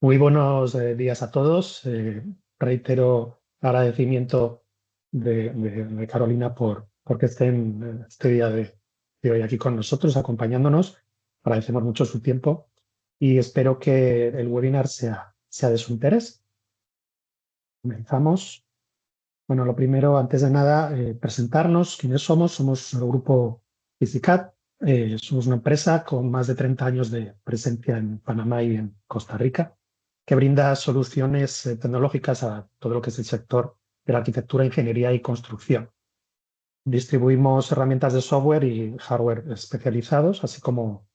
Muy buenos días a todos. Reitero agradecimiento de Carolina porque estén este día de hoy aquí con nosotros, acompañándonos. Agradecemos mucho su tiempo y espero que el webinar sea de su interés. Comenzamos. Bueno, lo primero, antes de nada, presentarnos quiénes somos. Somos el grupo Physicat. Somos una empresa con más de 30 años de presencia en Panamá y en Costa Rica, que brinda soluciones tecnológicas a todo lo que es el sector de la arquitectura, ingeniería y construcción. Distribuimos herramientas de software y hardware especializados, así como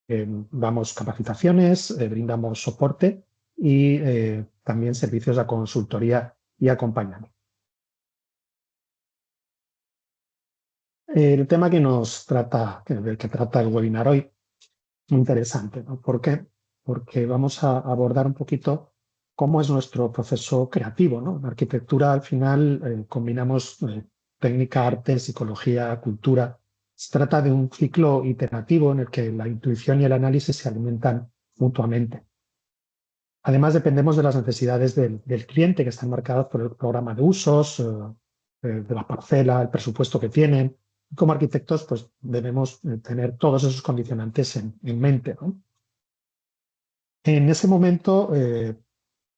damos capacitaciones, brindamos soporte y también servicios de consultoría y acompañamiento. El tema del que trata el webinar hoy, muy interesante, ¿no? ¿Por qué? Porque vamos a abordar un poquito cómo es nuestro proceso creativo, ¿no? En arquitectura, al final, combinamos técnica, arte, psicología, cultura. Se trata de un ciclo iterativo en el que la intuición y el análisis se alimentan mutuamente. Además, dependemos de las necesidades del cliente, que están marcadas por el programa de usos, de la parcela, el presupuesto que tienen. Como arquitectos, pues debemos tener todos esos condicionantes en mente, ¿no? En ese momento,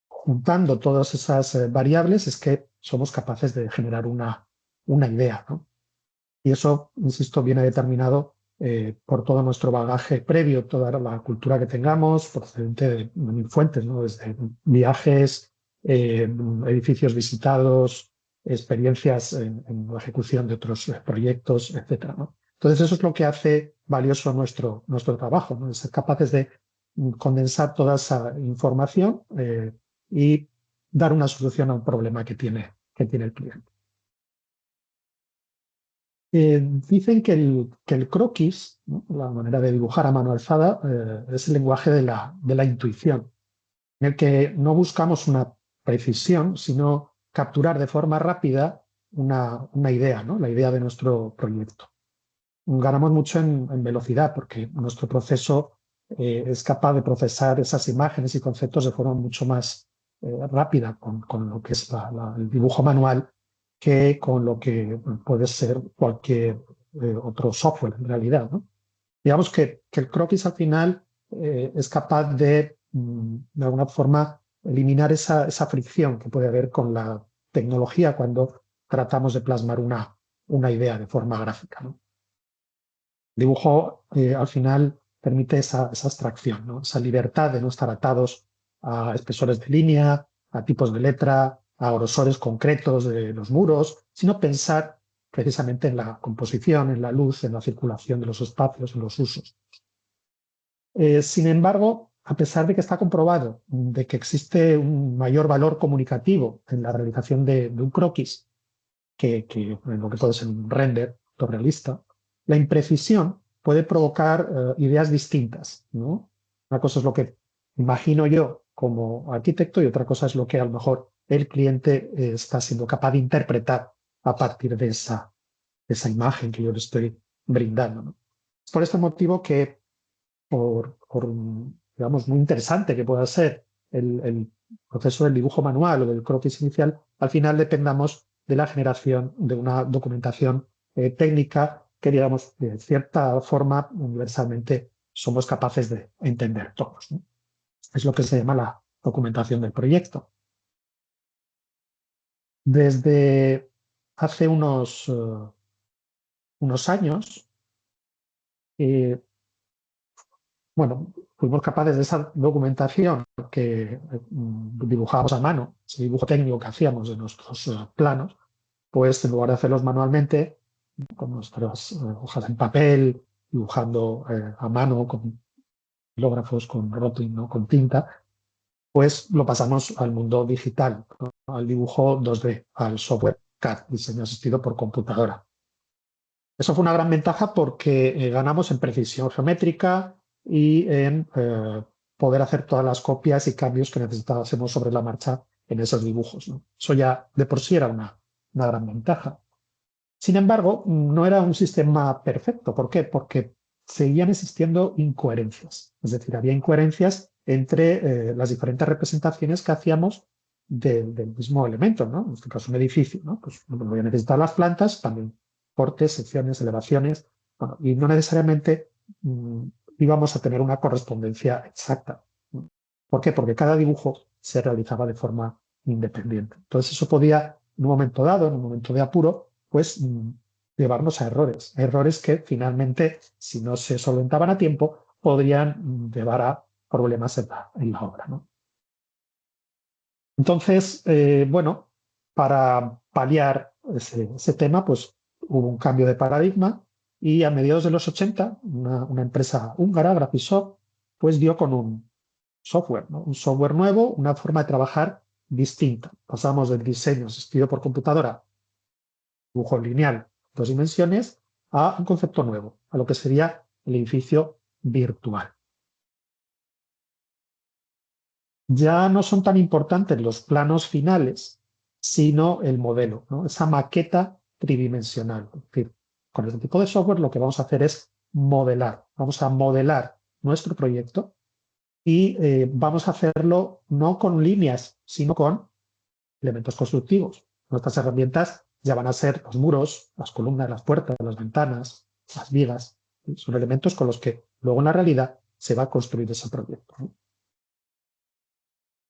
juntando todas esas variables, es que somos capaces de generar una idea, ¿no? Y eso, insisto, viene determinado por todo nuestro bagaje previo, toda la cultura que tengamos, procedente de mil fuentes, ¿no? Desde viajes, edificios visitados, experiencias en la ejecución de otros proyectos, etcétera, ¿no? Entonces, eso es lo que hace valioso nuestro trabajo, ¿no? Ser capaces de condensar toda esa información y dar una solución a un problema que tiene el cliente. Dicen que el croquis, ¿no? La manera de dibujar a mano alzada, es el lenguaje de la intuición, en el que no buscamos una precisión, sino capturar de forma rápida una idea, ¿no? La idea de nuestro proyecto. Ganamos mucho en velocidad porque nuestro proceso es capaz de procesar esas imágenes y conceptos de forma mucho más rápida con lo que es el dibujo manual que con lo que puede ser cualquier otro software en realidad, ¿no? Digamos que el croquis al final es capaz de alguna forma, eliminar esa fricción que puede haber con la tecnología cuando tratamos de plasmar una idea de forma gráfica, ¿no? El dibujo al final permite esa abstracción, ¿no? Esa libertad de no estar atados a espesores de línea, a tipos de letra, a grosores concretos de los muros, sino pensar precisamente en la composición, en la luz, en la circulación de los espacios, en los usos. Sin embargo, a pesar de que está comprobado de que existe un mayor valor comunicativo en la realización de un croquis que en lo que puede ser un render fotorrealista, la imprecisión puede provocar ideas distintas, ¿no? Una cosa es lo que imagino yo como arquitecto y otra cosa es lo que a lo mejor el cliente está siendo capaz de interpretar a partir de esa imagen que yo le estoy brindando, ¿no? Es por este motivo que digamos, muy interesante que pueda ser el proceso del dibujo manual o del croquis inicial, al final dependamos de la generación de una documentación técnica que, digamos, de cierta forma, universalmente somos capaces de entender todos, ¿no? Es lo que se llama la documentación del proyecto. Desde hace unos años, bueno, fuimos capaces de esa documentación que dibujábamos a mano, ese dibujo técnico que hacíamos de nuestros planos, pues en lugar de hacerlos manualmente, con nuestras hojas en papel, dibujando a mano con kilógrafos, con Rotring, ¿no? Con tinta, pues lo pasamos al mundo digital, ¿no? Al dibujo 2D, al software CAD, diseño asistido por computadora. Eso fue una gran ventaja porque ganamos en precisión geométrica y en poder hacer todas las copias y cambios que necesitásemos sobre la marcha en esos dibujos, ¿no? Eso ya de por sí era una gran ventaja. Sin embargo, no era un sistema perfecto. ¿Por qué? Porque seguían existiendo incoherencias. Es decir, había incoherencias entre las diferentes representaciones que hacíamos del mismo elemento, ¿no? En este caso, un edificio, ¿no? Pues voy a necesitar las plantas, también cortes, secciones, elevaciones, bueno, y no necesariamente íbamos a tener una correspondencia exacta. ¿Por qué? Porque cada dibujo se realizaba de forma independiente. Entonces eso podía, en un momento dado, en un momento de apuro, pues llevarnos a errores que finalmente, si no se solventaban a tiempo, podrían llevar a problemas en la obra, ¿no? Entonces, bueno, para paliar ese tema, pues hubo un cambio de paradigma y a mediados de los 80, una empresa húngara, Graphisoft, pues dio con un software, ¿no? Un software nuevo, una forma de trabajar distinta. Pasamos del diseño asistido por computadora, dibujo lineal, 2 dimensiones, a un concepto nuevo, a lo que sería el edificio virtual. Ya no son tan importantes los planos finales, sino el modelo, ¿no? Esa maqueta tridimensional. Es decir, con este tipo de software lo que vamos a hacer es modelar. Vamos a modelar nuestro proyecto y vamos a hacerlo no con líneas, sino con elementos constructivos. Nuestras herramientas ya van a ser los muros, las columnas, las puertas, las ventanas, las vigas. Son elementos con los que luego en la realidad se va a construir ese proyecto, ¿no?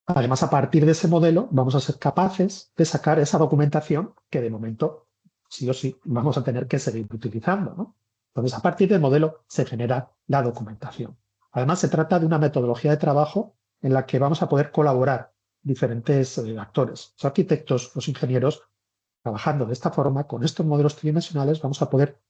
Además, a partir de ese modelo, vamos a ser capaces de sacar esa documentación que de momento, sí o sí, vamos a tener que seguir utilizando, ¿no? Entonces, a partir del modelo se genera la documentación. Además, se trata de una metodología de trabajo en la que vamos a poder colaborar diferentes actores, los arquitectos, los ingenieros, trabajando de esta forma, con estos modelos tridimensionales, vamos a poder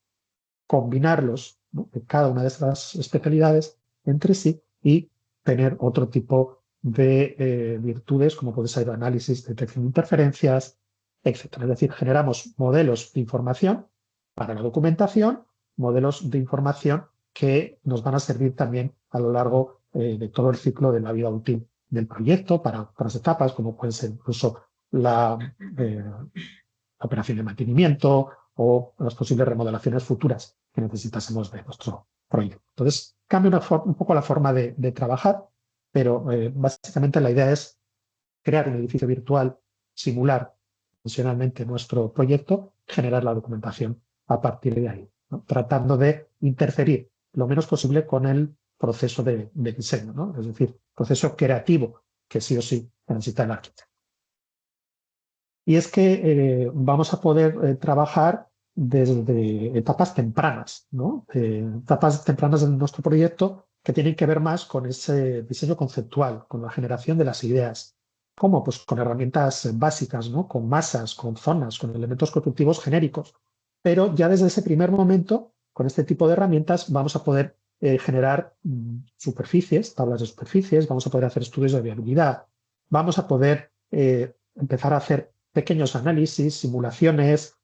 combinarlos, ¿no?, de cada una de estas especialidades entre sí y tener otro tipo de virtudes, como puede ser análisis, detección de interferencias, etc. Es decir, generamos modelos de información para la documentación, modelos de información que nos van a servir también a lo largo de todo el ciclo de la vida útil del proyecto, para otras etapas, como puede ser incluso la operación de mantenimiento o las posibles remodelaciones futuras que necesitásemos de nuestro proyecto. Entonces, cambia un poco la forma de trabajar, pero básicamente la idea es crear un edificio virtual, simular funcionalmente nuestro proyecto, generar la documentación a partir de ahí, ¿no?, tratando de interferir lo menos posible con el proceso de diseño, ¿no? Es decir, proceso creativo que sí o sí necesita el arquitecto. Y es que vamos a poder trabajar desde etapas tempranas, ¿no? Etapas tempranas de nuestro proyecto que tienen que ver más con ese diseño conceptual, con la generación de las ideas. ¿Cómo? Pues con herramientas básicas, ¿no? Con masas, con zonas, con elementos constructivos genéricos. Pero ya desde ese primer momento, con este tipo de herramientas, vamos a poder generar superficies, tablas de superficies, vamos a poder hacer estudios de viabilidad, vamos a poder empezar a hacer pequeños análisis, simulaciones,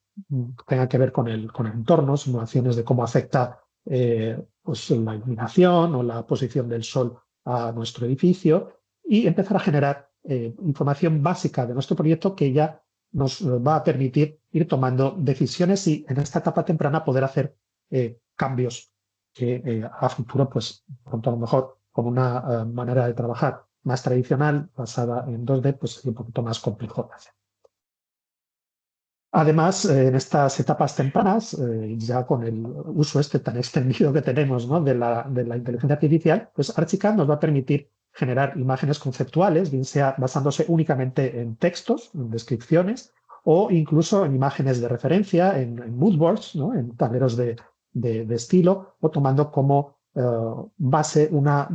tengan que ver con el entorno, simulaciones de cómo afecta pues la iluminación o la posición del sol a nuestro edificio, y empezar a generar información básica de nuestro proyecto que ya nos va a permitir ir tomando decisiones y en esta etapa temprana poder hacer cambios que a futuro, pues pronto a lo mejor con una manera de trabajar más tradicional, basada en 2D, pues sería un poquito más complejo de hacer. Además, en estas etapas tempranas, ya con el uso tan extendido que tenemos, ¿no?, de la inteligencia artificial, pues Archicad nos va a permitir generar imágenes conceptuales, bien sea basándose únicamente en textos, en descripciones, o incluso en imágenes de referencia, en moodboards, ¿no?, en tableros de estilo, o tomando como base una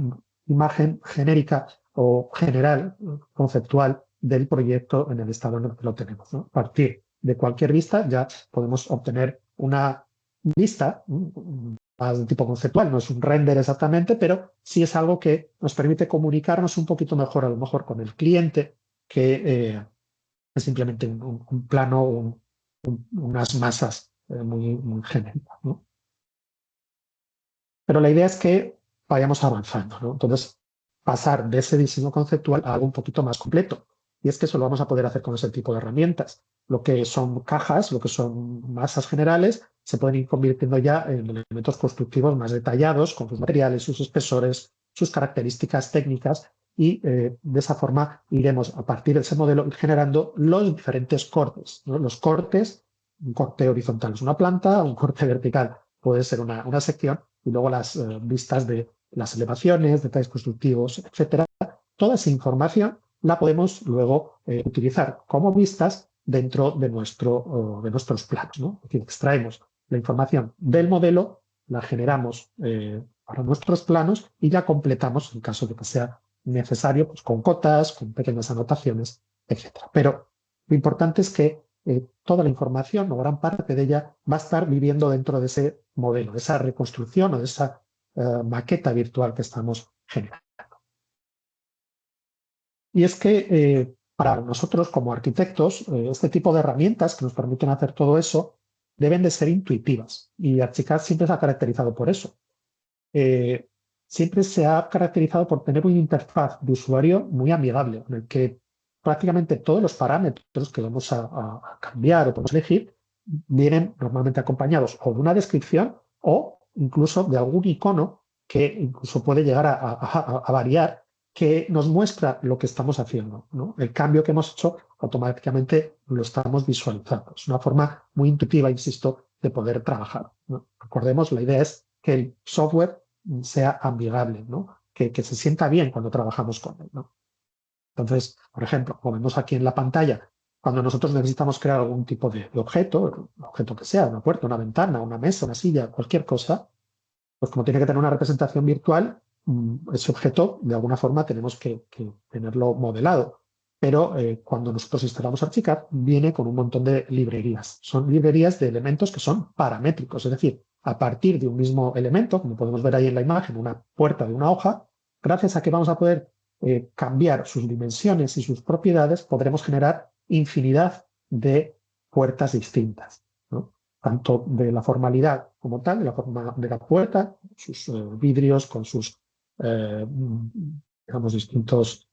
imagen genérica o general, conceptual, del proyecto en el estado en el que lo tenemos, ¿no? A partir de cualquier vista ya podemos obtener una vista más de tipo conceptual, no es un render exactamente, pero sí es algo que nos permite comunicarnos un poquito mejor, a lo mejor con el cliente, que es simplemente un plano, unas masas muy genéricas, ¿no? Pero la idea es que vayamos avanzando, ¿no? Entonces, pasar de ese diseño conceptual a algo un poquito más completo. Y es que eso lo vamos a poder hacer con ese tipo de herramientas. Lo que son cajas, lo que son masas generales, se pueden ir convirtiendo ya en elementos constructivos más detallados, con sus materiales, sus espesores, sus características técnicas, y de esa forma iremos a partir de ese modelo generando los diferentes cortes, ¿no? Los cortes, un corte horizontal es una planta, un corte vertical puede ser una sección y luego las vistas de las elevaciones, detalles constructivos, etcétera. Toda esa información la podemos luego utilizar como vistas dentro de nuestros planos, ¿no? Es decir, extraemos la información del modelo, la generamos para nuestros planos y la completamos en caso de que sea necesario, pues con cotas, con pequeñas anotaciones, etcétera. Pero lo importante es que toda la información o gran parte de ella va a estar viviendo dentro de ese modelo, de esa reconstrucción o de esa maqueta virtual que estamos generando. Y es que para nosotros como arquitectos, este tipo de herramientas que nos permiten hacer todo eso deben de ser intuitivas. Y Archicad siempre se ha caracterizado por eso. Eh, Siempre se ha caracterizado por tener una interfaz de usuario muy amigable, en el que prácticamente todos los parámetros que vamos a cambiar o podemos elegir vienen normalmente acompañados o de una descripción o incluso de algún icono que incluso puede llegar a variar, que nos muestra lo que estamos haciendo, ¿no? El cambio que hemos hecho automáticamente lo estamos visualizando. Es una forma muy intuitiva, insisto, de poder trabajar, ¿no? Recordemos, la idea es que el software sea amigable, ¿no? Que se sienta bien cuando trabajamos con él, ¿no? Entonces, por ejemplo, como vemos aquí en la pantalla, cuando nosotros necesitamos crear algún tipo de objeto, objeto que sea, una puerta, una ventana, una mesa, una silla, cualquier cosa, pues como tiene que tener una representación virtual, ese objeto de alguna forma tenemos que tenerlo modelado. Pero cuando nosotros instalamos Archicad, viene con un montón de librerías. Son librerías de elementos que son paramétricos, es decir, a partir de un mismo elemento, como podemos ver ahí en la imagen, una puerta de una hoja, gracias a que vamos a poder cambiar sus dimensiones y sus propiedades, podremos generar infinidad de puertas distintas, ¿no? Tanto de la formalidad como tal, de la forma de la puerta, sus vidrios con sus, digamos, distintas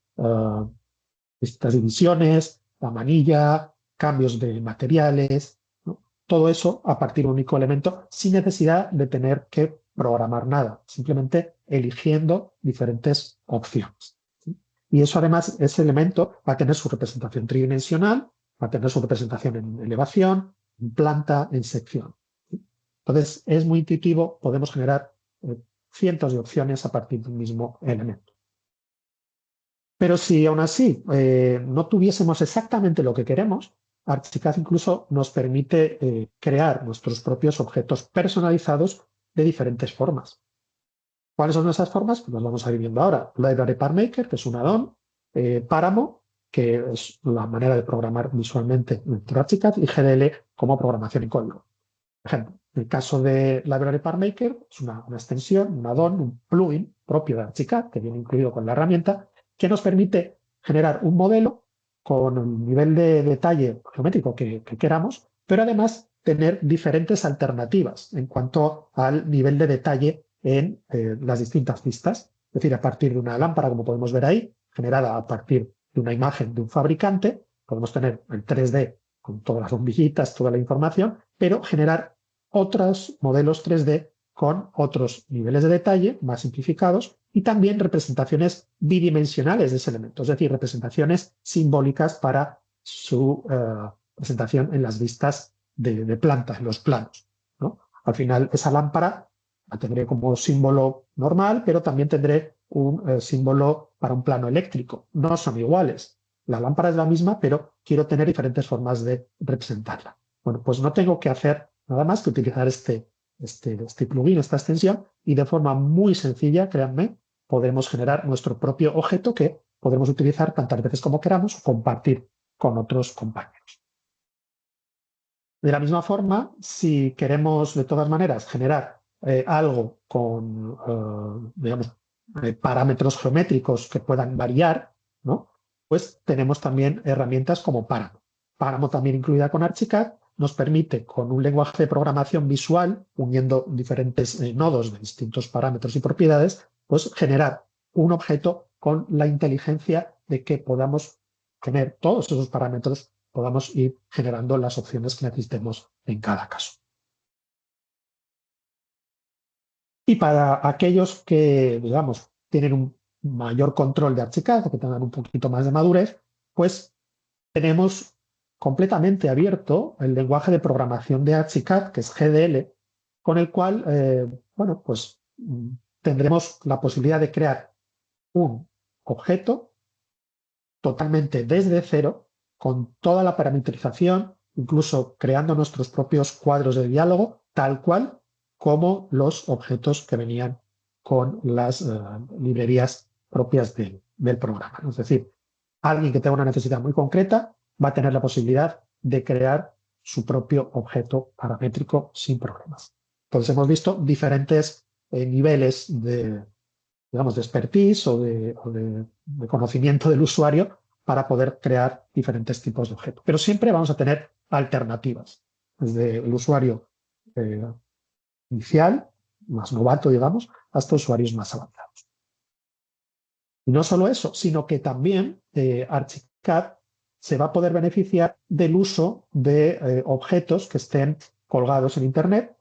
divisiones, la manilla, cambios de materiales, ¿no? Todo eso a partir de un único elemento sin necesidad de tener que programar nada, simplemente eligiendo diferentes opciones, ¿sí? Y eso además, ese elemento va a tener su representación tridimensional, va a tener su representación en elevación, en planta, en sección, ¿sí? Entonces es muy intuitivo, podemos generar cientos de opciones a partir de un mismo elemento. Pero si aún así no tuviésemos exactamente lo que queremos, Archicad incluso nos permite crear nuestros propios objetos personalizados de diferentes formas. ¿Cuáles son esas formas? Pues las vamos a ir viendo ahora. Library PartMaker, que es un add-on, Páramo, que es la manera de programar visualmente dentro de Archicad, y GDL como programación en código. Por ejemplo, en el caso de Library PartMaker, es una extensión, un add-on, un plugin propio de Archicad, que viene incluido con la herramienta, que nos permite generar un modelo con el nivel de detalle geométrico que queramos, pero además tener diferentes alternativas en cuanto al nivel de detalle en las distintas vistas. Es decir, a partir de una lámpara, como podemos ver ahí, generada a partir de una imagen de un fabricante, podemos tener el 3D con todas las bombillitas, toda la información, pero generar otros modelos 3D con otros niveles de detalle más simplificados y también representaciones bidimensionales de ese elemento, es decir, representaciones simbólicas para su presentación en las vistas de planta, en los planos, ¿no? Al final, esa lámpara la tendré como símbolo normal, pero también tendré un símbolo para un plano eléctrico. No son iguales. La lámpara es la misma, pero quiero tener diferentes formas de representarla. Bueno, pues no tengo que hacer nada más que utilizar este plugin, esta extensión, y de forma muy sencilla, créanme, podremos generar nuestro propio objeto que podremos utilizar tantas veces como queramos o compartir con otros compañeros. De la misma forma, si queremos de todas maneras generar algo con, digamos, parámetros geométricos que puedan variar, ¿no? Pues tenemos también herramientas como Páramo. Páramo, también incluida con Archicad, nos permite, con un lenguaje de programación visual, uniendo diferentes nodos de distintos parámetros y propiedades, pues generar un objeto con la inteligencia de que podamos tener todos esos parámetros, podamos ir generando las opciones que necesitemos en cada caso. Y para aquellos que, digamos, tienen un mayor control de Archicad o que tengan un poquito más de madurez, pues tenemos completamente abierto el lenguaje de programación de Archicad, que es GDL, con el cual, bueno, pues tendremos la posibilidad de crear un objeto totalmente desde cero, con toda la parametrización, incluso creando nuestros propios cuadros de diálogo, tal cual como los objetos que venían con las librerías propias del programa. Es decir, alguien que tenga una necesidad muy concreta va a tener la posibilidad de crear su propio objeto paramétrico sin problemas. Entonces hemos visto diferentes niveles de, digamos, de expertise de conocimiento del usuario para poder crear diferentes tipos de objetos. Pero siempre vamos a tener alternativas, desde el usuario inicial, más novato, digamos, hasta usuarios más avanzados. Y no solo eso, sino que también Archicad se va a poder beneficiar del uso de objetos que estén colgados en Internet,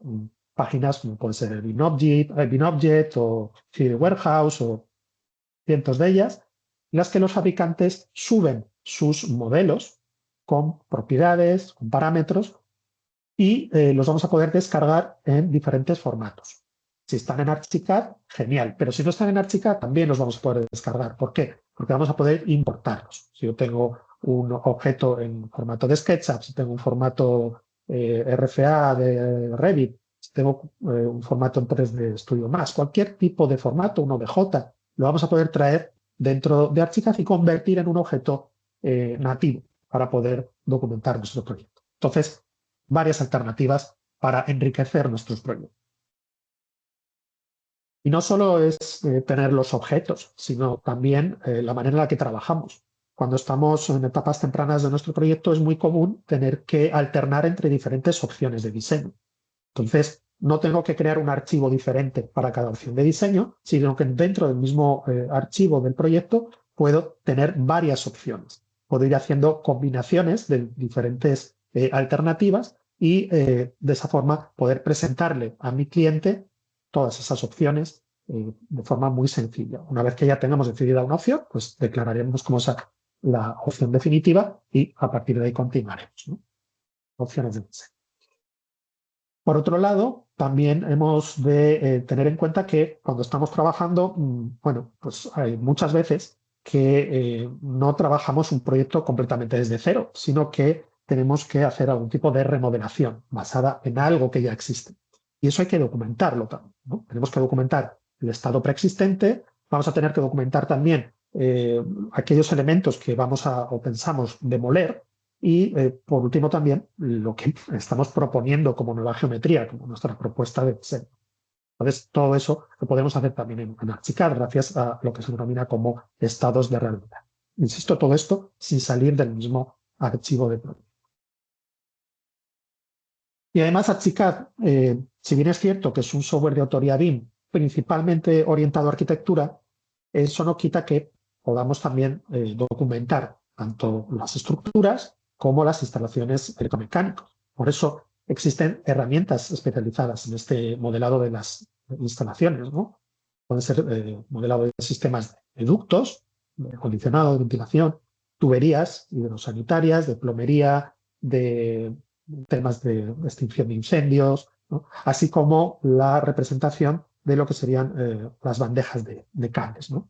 páginas como puede ser BinObject o 3D Warehouse o cientos de ellas, en las que los fabricantes suben sus modelos con propiedades, con parámetros, y los vamos a poder descargar en diferentes formatos. Si están en Archicad, genial, pero si no están en Archicad, también los vamos a poder descargar. ¿Por qué? Porque vamos a poder importarlos. Si yo tengo un objeto en formato de SketchUp, si tengo un formato RFA de Revit, si tengo un formato en 3D Studio Max, cualquier tipo de formato, un OBJ, lo vamos a poder traer dentro de Archicad y convertir en un objeto nativo para poder documentar nuestro proyecto. Entonces, varias alternativas para enriquecer nuestros proyectos. Y no solo es tener los objetos, sino también la manera en la que trabajamos. Cuando estamos en etapas tempranas de nuestro proyecto es muy común tener que alternar entre diferentes opciones de diseño. Entonces, no tengo que crear un archivo diferente para cada opción de diseño, sino que dentro del mismo archivo del proyecto puedo tener varias opciones. Puedo ir haciendo combinaciones de diferentes alternativas y de esa forma poder presentarle a mi cliente todas esas opciones de forma muy sencilla. Una vez que ya tengamos decidida una opción, pues declararemos como esa la opción definitiva y a partir de ahí continuaremos, ¿no? Opciones de diseño. Por otro lado, también hemos de tener en cuenta que cuando estamos trabajando, bueno, pues hay muchas veces que no trabajamos un proyecto completamente desde cero, sino que tenemos que hacer algún tipo de remodelación basada en algo que ya existe. Y eso hay que documentarlo también, ¿no? Tenemos que documentar el estado preexistente, vamos a tener que documentar también aquellos elementos que vamos a o pensamos demoler, y por último también lo que estamos proponiendo como nueva geometría, como nuestra propuesta de diseño. Entonces todo eso lo podemos hacer también en Archicad gracias a lo que se denomina como estados de realidad. Insisto, todo esto sin salir del mismo archivo de proyecto. Y además Archicad, si bien es cierto que es un software de autoría BIM principalmente orientado a arquitectura, eso no quita que podamos también documentar tanto las estructuras como las instalaciones electromecánicas. Por eso existen herramientas especializadas en este modelado de las instalaciones, ¿no? Pueden ser modelado de sistemas de ductos, de acondicionado, de ventilación, tuberías hidrosanitarias, de plomería, de temas de extinción de incendios, ¿no? Así como la representación de lo que serían las bandejas de cables, ¿no?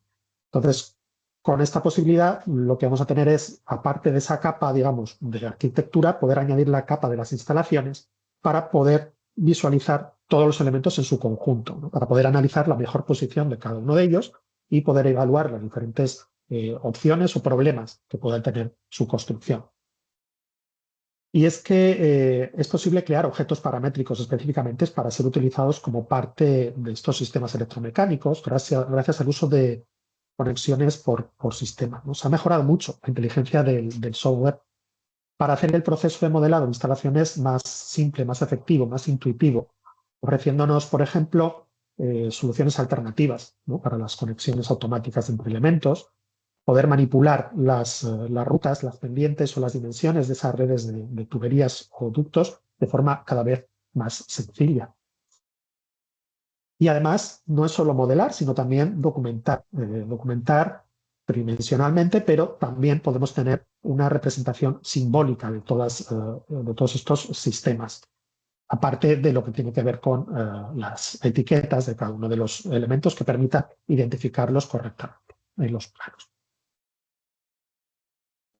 Entonces, con esta posibilidad, lo que vamos a tener es, aparte de esa capa, digamos, de arquitectura, poder añadir la capa de las instalaciones para poder visualizar todos los elementos en su conjunto, ¿no? Para poder analizar la mejor posición de cada uno de ellos y poder evaluar las diferentes opciones o problemas que pueda tener su construcción. Y es que es posible crear objetos paramétricos específicamente para ser utilizados como parte de estos sistemas electromecánicos gracias al uso de conexiones por sistema, ¿no? Se ha mejorado mucho la inteligencia del software para hacer el proceso de modelado de instalaciones más simple, más efectivo, más intuitivo, ofreciéndonos, por ejemplo, soluciones alternativas, ¿no? Para las conexiones automáticas entre elementos, poder manipular las rutas, las pendientes o las dimensiones de esas redes de tuberías o ductos de forma cada vez más sencilla. Y además, no es solo modelar, sino también documentar. Documentar tridimensionalmente, pero también podemos tener una representación simbólica de todos estos sistemas, aparte de lo que tiene que ver con las etiquetas de cada uno de los elementos que permita identificarlos correctamente en los planos.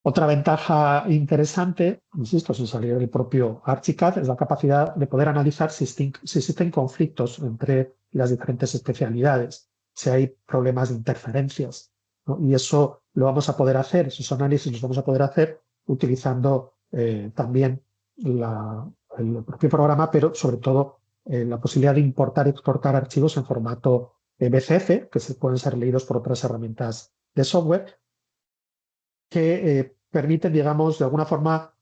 Otra ventaja interesante, insisto, sin salir del propio Archicad, es la capacidad de poder analizar si existen conflictos entre las diferentes especialidades, si hay problemas de interferencias, ¿no? Y eso lo vamos a poder hacer, esos análisis los vamos a poder hacer utilizando también el propio programa, pero sobre todo la posibilidad de importar y exportar archivos en formato BCF, que pueden ser leídos por otras herramientas de software, que permiten, digamos, de alguna forma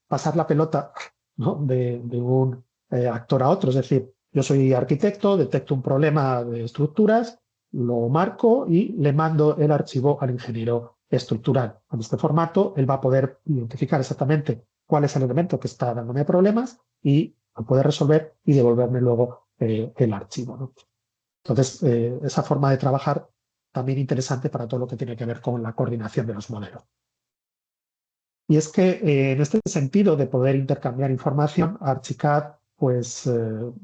pasar la pelota, ¿no? de un actor a otro. Es decir, yo soy arquitecto, detecto un problema de estructuras, lo marco y le mando el archivo al ingeniero estructural. En este formato, él va a poder identificar exactamente cuál es el elemento que está dándome problemas y lo puede resolver y devolverme luego el archivo, ¿no? Entonces, esa forma de trabajar también interesante para todo lo que tiene que ver con la coordinación de los modelos. Y es que en este sentido de poder intercambiar información, Archicad, pues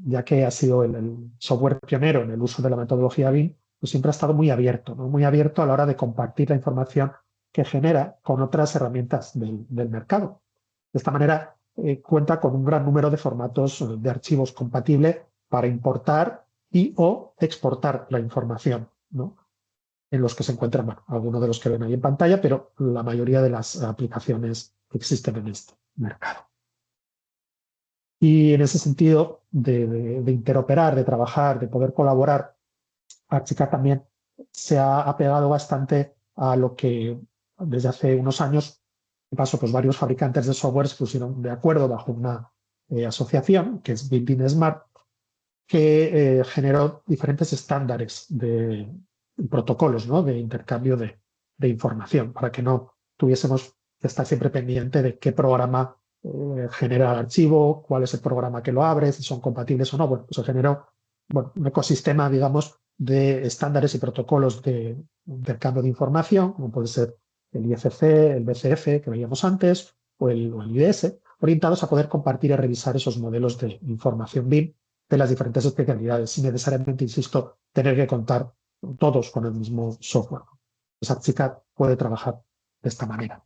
ya que ha sido el software pionero en el uso de la metodología BIM, pues siempre ha estado muy abierto, ¿no? Muy abierto a la hora de compartir la información que genera con otras herramientas del mercado. De esta manera, cuenta con un gran número de formatos de archivos compatibles para importar y o exportar la información, ¿no? En los que se encuentran, bueno, algunos de los que ven ahí en pantalla, pero la mayoría de las aplicaciones que existen en este mercado. Y en ese sentido de interoperar, de trabajar, de poder colaborar, Archicad también se ha apegado bastante a lo que desde hace unos años, de paso, pues varios fabricantes de software se pusieron de acuerdo bajo una asociación, que es BIM Smart, que generó diferentes estándares de protocolos, ¿no? De intercambio de información para que no tuviésemos que estar siempre pendiente de qué programa genera el archivo, cuál es el programa que lo abre, si son compatibles o no. Bueno, pues se generó un ecosistema, digamos, de estándares y protocolos de intercambio de información, como puede ser el IFC, el BCF que veíamos antes, o el IDS, orientados a poder compartir y revisar esos modelos de información BIM de las diferentes especialidades, sin necesariamente, insisto, tener que contar todos con el mismo software. Pues Archicad puede trabajar de esta manera.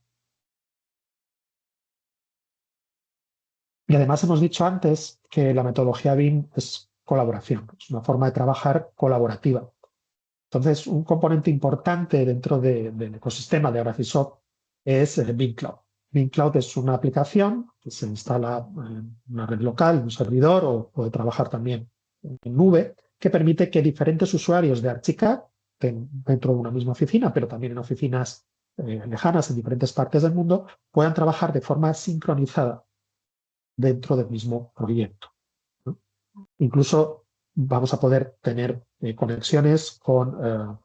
Y además hemos dicho antes que la metodología BIM es colaboración, es una forma de trabajar colaborativa. Entonces, un componente importante dentro del ecosistema de Graphisoft es BIM Cloud. BIM Cloud es una aplicación que se instala en una red local, en un servidor, o puede trabajar también en nube, que permite que diferentes usuarios de Archicad, dentro de una misma oficina, pero también en oficinas lejanas en diferentes partes del mundo, puedan trabajar de forma sincronizada dentro del mismo proyecto, ¿no? Incluso vamos a poder tener conexiones con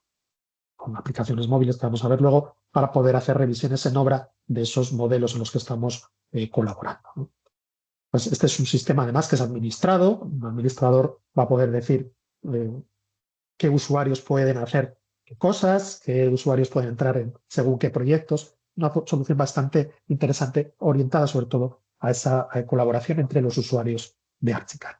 aplicaciones móviles que vamos a ver luego, para poder hacer revisiones en obra de esos modelos en los que estamos colaborando, ¿no? Pues este es un sistema además que es administrado. Un administrador va a poder decir qué usuarios pueden hacer qué cosas, qué usuarios pueden entrar en según qué proyectos. Una solución bastante interesante, orientada sobre todo a esa colaboración entre los usuarios de Archicad.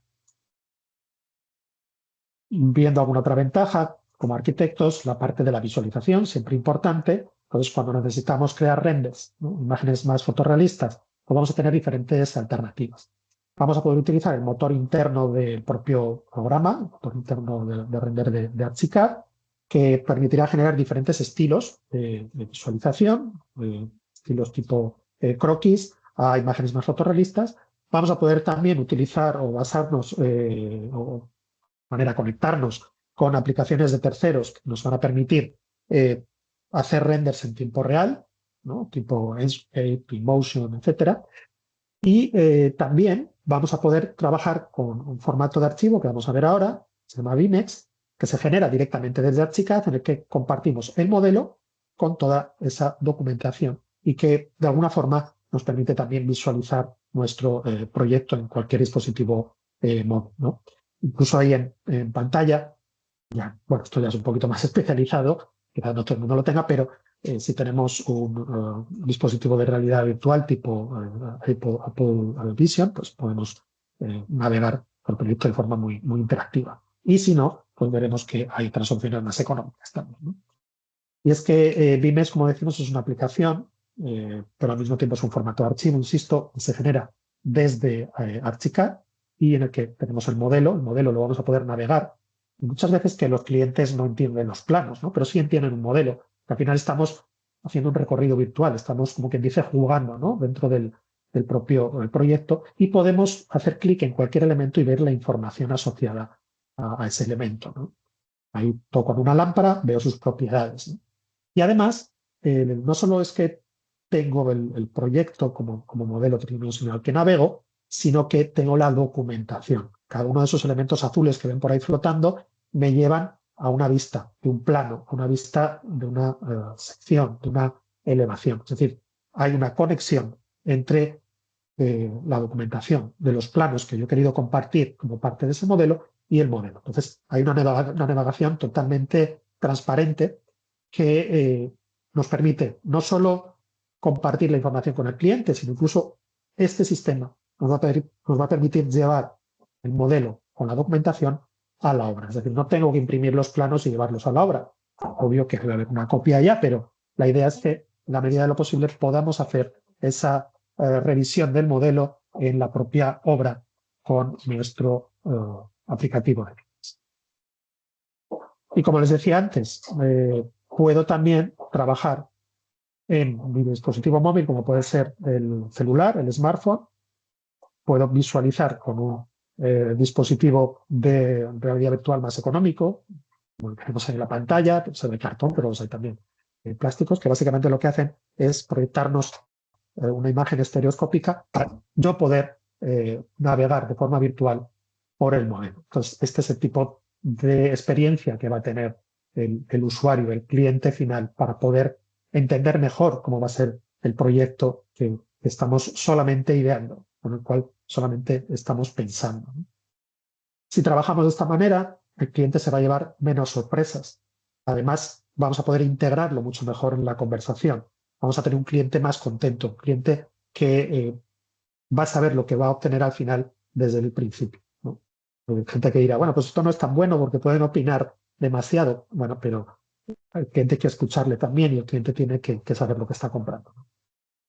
Viendo alguna otra ventaja, como arquitectos, la parte de la visualización, siempre importante. Entonces, cuando necesitamos crear renders, ¿no? Imágenes más fotorrealistas, pues vamos a tener diferentes alternativas. Vamos a poder utilizar el motor interno del propio programa, el motor interno de render de Archicad, que permitirá generar diferentes estilos de visualización, estilos tipo croquis, a imágenes más fotorrealistas. Vamos a poder también utilizar o basarnos o manera conectarnos con aplicaciones de terceros que nos van a permitir hacer renders en tiempo real, ¿no? Tipo Enscape, Twinmotion, etcétera. Y también vamos a poder trabajar con un formato de archivo que vamos a ver ahora, se llama BIMEX, que se genera directamente desde Archicad, en el que compartimos el modelo con toda esa documentación y que de alguna forma nos permite también visualizar nuestro proyecto en cualquier dispositivo móvil, ¿no? incluso ahí en pantalla, ya, bueno, esto ya es un poquito más especializado, quizás no todo el mundo lo tenga, pero si tenemos un dispositivo de realidad virtual tipo Apple Vision, pues podemos navegar por el proyecto de forma muy interactiva. Y si no, pues veremos que hay otras opciones más económicas también, ¿no? Y es que Vimes, como decimos, es una aplicación, pero al mismo tiempo es un formato de archivo, insisto, que se genera desde Archicad y en el que tenemos el modelo lo vamos a poder navegar. Y muchas veces que los clientes no entienden los planos, ¿no? Pero sí entienden un modelo, que al final estamos haciendo un recorrido virtual, estamos, como quien dice, jugando, ¿no? Dentro del propio proyecto y podemos hacer clic en cualquier elemento y ver la información asociada a ese elemento, ¿no? Ahí toco en una lámpara, veo sus propiedades, ¿no? Y además, no solo es que tengo el proyecto como modelo tridimensional que navego, sino que tengo la documentación. Cada uno de esos elementos azules que ven por ahí flotando me llevan a una vista de un plano, a una vista de una sección, de una elevación. Es decir, hay una conexión entre la documentación de los planos que yo he querido compartir como parte de ese modelo y el modelo. Entonces, hay una navegación totalmente transparente que nos permite no solo compartir la información con el cliente, sino incluso este sistema nos va a permitir llevar el modelo con la documentación a la obra. Es decir, no tengo que imprimir los planos y llevarlos a la obra. Obvio que debe haber una copia ya, pero la idea es que, en la medida de lo posible, podamos hacer esa revisión del modelo en la propia obra con nuestro aplicativo. Y como les decía antes, puedo también trabajar en mi dispositivo móvil, como puede ser el celular, el smartphone. Puedo visualizar con un dispositivo de realidad virtual más económico, como tenemos en la pantalla, pues de cartón, pero los hay también plásticos, que básicamente lo que hacen es proyectarnos una imagen estereoscópica para yo poder navegar de forma virtual por el modelo. Entonces, este es el tipo de experiencia que va a tener el usuario, el cliente final, para poder entender mejor cómo va a ser el proyecto que estamos solamente ideando, con el cual solamente estamos pensando, ¿no? Si trabajamos de esta manera, el cliente se va a llevar menos sorpresas. Además, vamos a poder integrarlo mucho mejor en la conversación. Vamos a tener un cliente más contento, un cliente que va a saber lo que va a obtener al final desde el principio, ¿no? Hay gente que dirá, bueno, pues esto no es tan bueno porque pueden opinar demasiado. Bueno, pero el cliente hay que escucharle también y el cliente tiene que saber lo que está comprando, ¿no?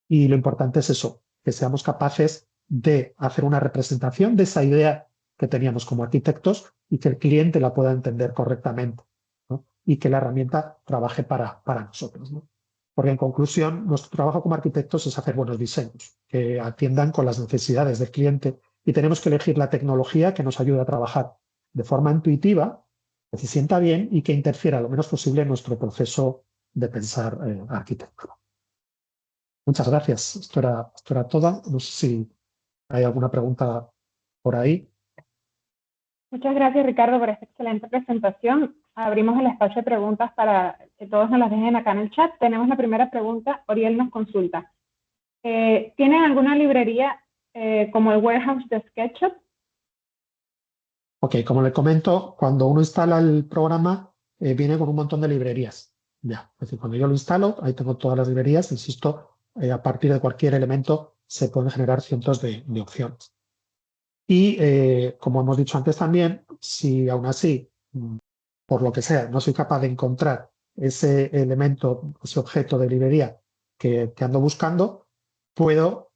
Y lo importante es eso, que seamos capaces de hacer una representación de esa idea que teníamos como arquitectos y que el cliente la pueda entender correctamente, ¿no? Y que la herramienta trabaje para nosotros, ¿no? Porque en conclusión, nuestro trabajo como arquitectos es hacer buenos diseños que atiendan con las necesidades del cliente y tenemos que elegir la tecnología que nos ayude a trabajar de forma intuitiva, que se sienta bien y que interfiera lo menos posible en nuestro proceso de pensar arquitectura. Muchas gracias. Esto era todo. No sé si hay alguna pregunta por ahí. Muchas gracias, Ricardo, por esta excelente presentación. Abrimos el espacio de preguntas para que todos nos las dejen acá en el chat. Tenemos la primera pregunta. Oriel nos consulta. ¿Tienen alguna librería como el Warehouse de SketchUp? Ok, como le comento, cuando uno instala el programa, viene con un montón de librerías. Ya, es decir, cuando yo lo instalo, ahí tengo todas las librerías. Insisto, a partir de cualquier elemento se pueden generar cientos de opciones. Y como hemos dicho antes también, si aún así, por lo que sea, no soy capaz de encontrar ese elemento, ese objeto de librería que ando buscando, puedo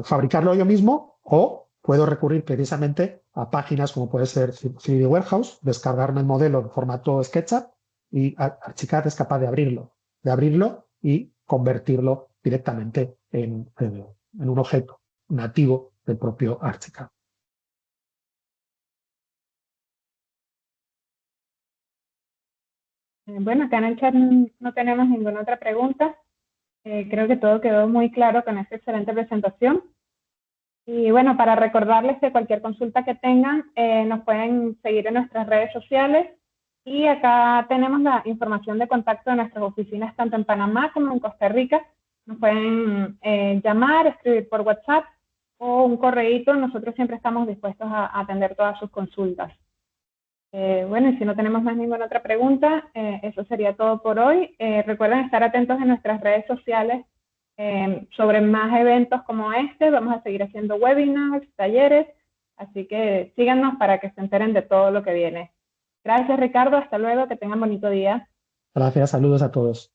fabricarlo yo mismo o puedo recurrir precisamente a páginas como puede ser 3D Warehouse, descargarme el modelo en formato SketchUp y Archicad es capaz de abrirlo y convertirlo directamente en un objeto nativo del propio Archicad. Bueno, acá en el chat no tenemos ninguna otra pregunta. Creo que todo quedó muy claro con esta excelente presentación. Y bueno, para recordarles que cualquier consulta que tengan, nos pueden seguir en nuestras redes sociales. Y acá tenemos la información de contacto de nuestras oficinas, tanto en Panamá como en Costa Rica. Nos pueden llamar, escribir por WhatsApp o un correíto, nosotros siempre estamos dispuestos a atender todas sus consultas. Bueno, y si no tenemos más ninguna otra pregunta, eso sería todo por hoy. Recuerden estar atentos en nuestras redes sociales sobre más eventos como este. Vamos a seguir haciendo webinars, talleres, así que síganos para que se enteren de todo lo que viene. Gracias, Ricardo. Hasta luego. Que tengan bonito día. Gracias, saludos a todos.